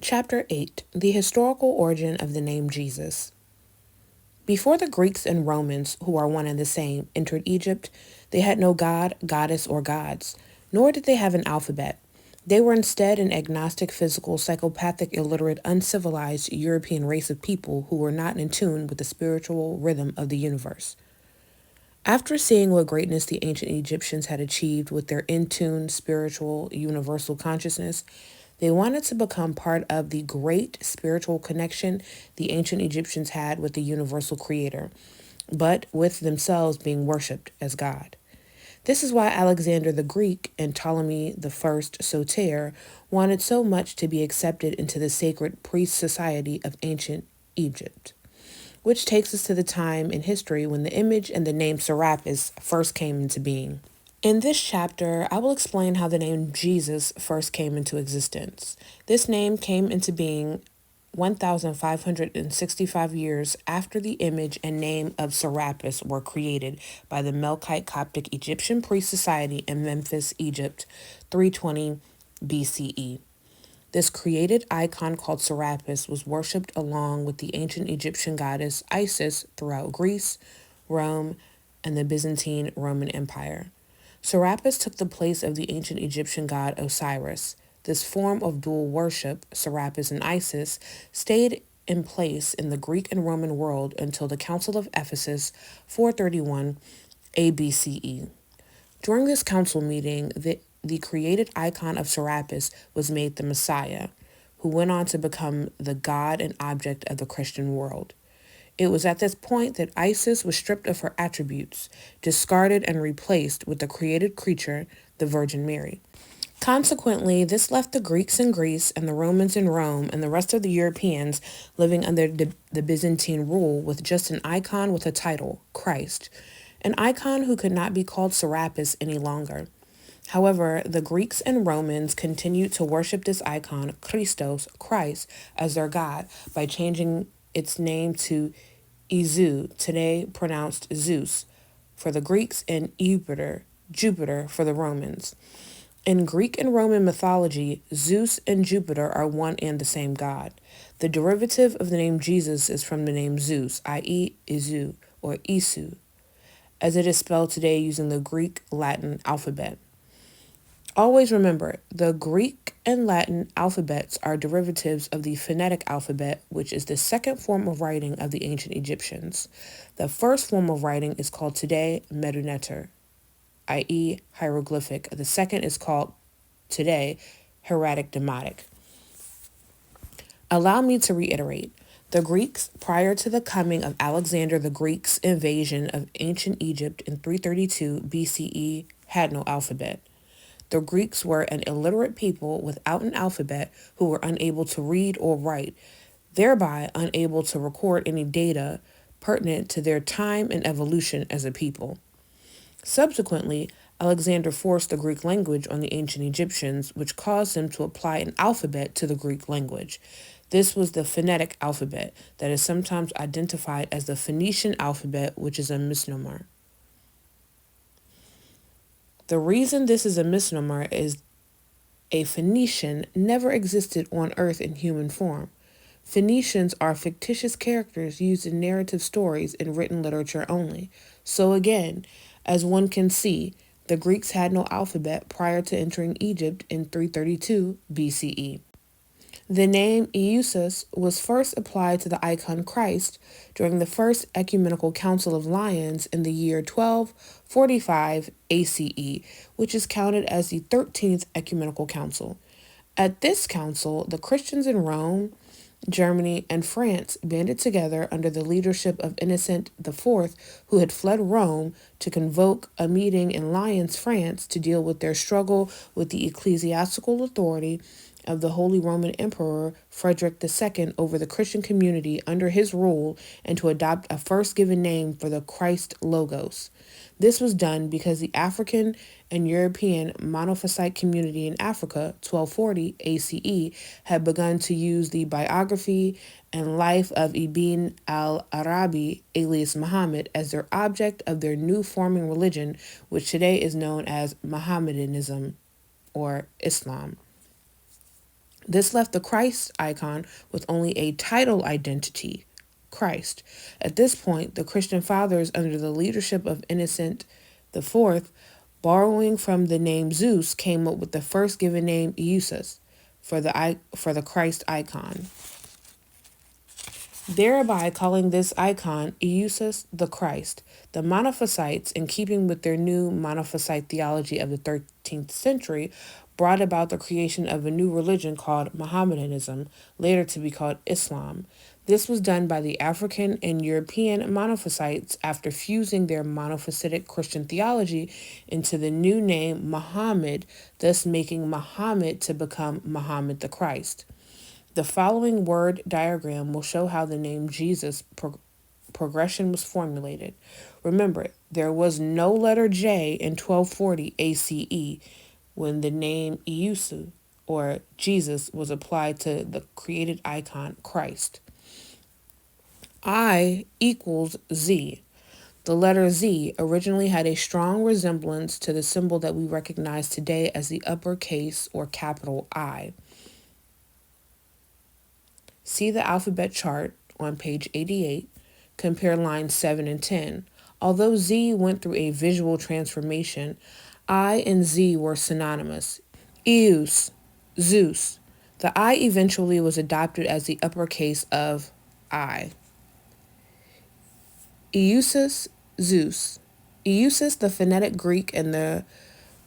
Chapter 8: The Historical Origin of the Name Jesus. Before the Greeks and Romans, who are one and the same, entered Egypt, they had no god, goddess, or gods, nor did they have an alphabet. They were instead an agnostic, physical, psychopathic, illiterate, uncivilized European race of people who were not in tune with the spiritual rhythm of the universe. After seeing what greatness the ancient Egyptians had achieved with their in-tune, spiritual, universal consciousness, they wanted to become part of the great spiritual connection the ancient Egyptians had with the universal creator, but with themselves being worshipped as God. This is why Alexander the Greek and Ptolemy the First Soter wanted so much to be accepted into the sacred priest society of ancient Egypt. Which takes us to the time in history when the image and the name Serapis first came into being. In this chapter, I will explain how the name Jesus first came into existence. This name came into being 1,565 years after the image and name of Serapis were created by the Melkite Coptic Egyptian Priest Society in Memphis, Egypt, 320 BCE. This created icon called Serapis was worshipped along with the ancient Egyptian goddess Isis throughout Greece, Rome, and the Byzantine Roman Empire. Serapis took the place of the ancient Egyptian god Osiris. This form of dual worship, Serapis and Isis, stayed in place in the Greek and Roman world until the Council of Ephesus, 431 ABCE. During this council meeting, the created icon of Serapis was made the Messiah, who went on to become the god and object of the Christian world. It was at this point that Isis was stripped of her attributes, discarded and replaced with the created creature, the Virgin Mary. Consequently, this left the Greeks in Greece and the Romans in Rome and the rest of the Europeans living under the Byzantine rule with just an icon with a title, Christ, an icon who could not be called Serapis any longer. However, the Greeks and Romans continued to worship this icon, Christos, Christ, as their god by changing its name to Izu, today pronounced Zeus, for the Greeks, and Jupiter for the Romans. In Greek and Roman mythology, Zeus and Jupiter are one and the same god. The derivative of the name Jesus is from the name Zeus, i.e. Izu, or Isu, as it is spelled today using the Greek-Latin alphabet. Always remember, the Greek and Latin alphabets are derivatives of the phonetic alphabet, which is the second form of writing of the ancient Egyptians. The first form of writing is called today Meduneter, i.e. hieroglyphic. The second is called today hieratic demotic. Allow me to reiterate. The Greeks, prior to the coming of Alexander the Greek's invasion of ancient Egypt in 332 BCE, had no alphabet. The Greeks were an illiterate people without an alphabet who were unable to read or write, thereby unable to record any data pertinent to their time and evolution as a people. Subsequently, Alexander forced the Greek language on the ancient Egyptians, which caused them to apply an alphabet to the Greek language. This was the phonetic alphabet that is sometimes identified as the Phoenician alphabet, which is a misnomer. The reason this is a misnomer is a Phoenician never existed on Earth in human form. Phoenicians are fictitious characters used in narrative stories and written literature only. So again, as one can see, the Greeks had no alphabet prior to entering Egypt in 332 BCE. The name Eusus was first applied to the icon Christ during the First Ecumenical Council of Lyons in the year 1245 ACE, which is counted as the 13th Ecumenical Council. At this council, the Christians in Rome, Germany, and France banded together under the leadership of Innocent IV, who had fled Rome, to convoke a meeting in Lyons, France, to deal with their struggle with the ecclesiastical authority of the Holy Roman Emperor Frederick II over the Christian community under his rule, and to adopt a first given name for the Christ Logos. This was done because the African and European Monophysite community in Africa, 1240 ACE, had begun to use the biography and life of Ibn al-Arabi, alias Muhammad, as their object of their new forming religion, which today is known as Mohammedanism or Islam. This left the Christ icon with only a title identity, Christ. At this point, the Christian fathers, under the leadership of Innocent IV, borrowing from the name Zeus, came up with the first given name Eusus for the Christ icon, thereby calling this icon Eusus the Christ. The Monophysites, in keeping with their new Monophysite theology of the 13th century, brought about the creation of a new religion called Mohammedanism, later to be called Islam. This was done by the African and European Monophysites after fusing their monophysitic Christian theology into the new name Muhammad, thus making Muhammad to become Muhammad the Christ. The following word diagram will show how the name Jesus progression was formulated. Remember, there was no letter J in 1240 ACE when the name Eusu or Jesus was applied to the created icon Christ. I equals Z. The letter Z originally had a strong resemblance to the symbol that we recognize today as the uppercase or capital I. See the alphabet chart on page 88. Compare lines 7 and 10. Although Z went through a visual transformation, I and Z were synonymous. Eus, Zeus. The I eventually was adopted as the uppercase of I. Eusus, Zeus. Eusus, the phonetic Greek and the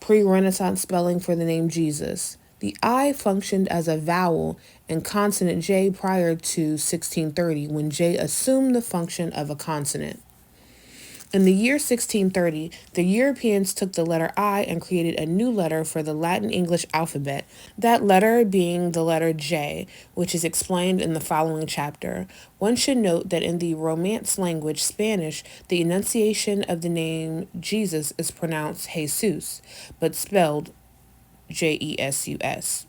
pre-Renaissance spelling for the name Jesus. The I functioned as a vowel and consonant J prior to 1630, when J assumed the function of a consonant. In the year 1630, the Europeans took the letter I and created a new letter for the Latin English alphabet, that letter being the letter J, which is explained in the following chapter. One should note that in the Romance language, Spanish, the enunciation of the name Jesus is pronounced Jesus, but spelled Jesus.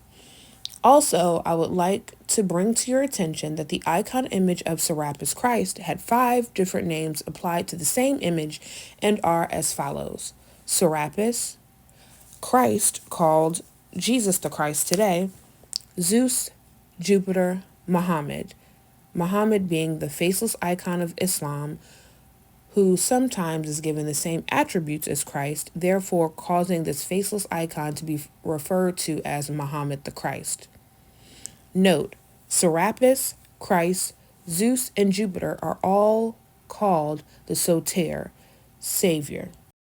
Also, I would like to bring to your attention that the icon image of Serapis Christ had 5 different names applied to the same image and are as follows: Serapis, Christ, called Jesus the Christ today, Zeus, Jupiter, Muhammad. Muhammad being the faceless icon of Islam, who sometimes is given the same attributes as Christ, therefore causing this faceless icon to be referred to as Muhammad the Christ. Note, Serapis, Christ, Zeus, and Jupiter are all called the Soter, Savior.